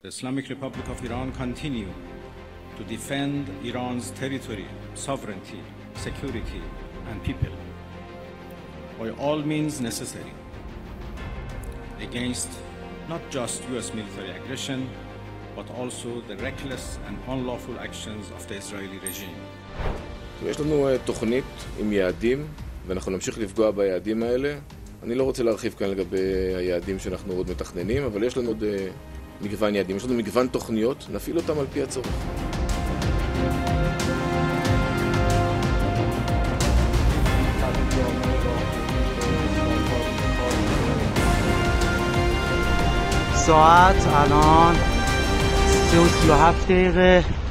The Islamic Republic of Iran continue to defend Iran's territory, sovereignty, security, and people by all means necessary against not just US military aggression, but also the reckless and unlawful actions of the Israeli regime. יש לנו תוכנית עם יעדים, ואנחנו נמשיך לפגוע ביעדים האלה. אני לא רוצה להרחיב כאן לגבי היעדים שאנחנו עוד מתכננים, אבל יש לנו עוד מגוון יעדים, יש לנו מגוון תוכניות, נפעיל אותם על פי הצורך. ساعت الان 3:37 دقیقه.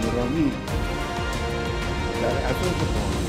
نورانی در اساس قانون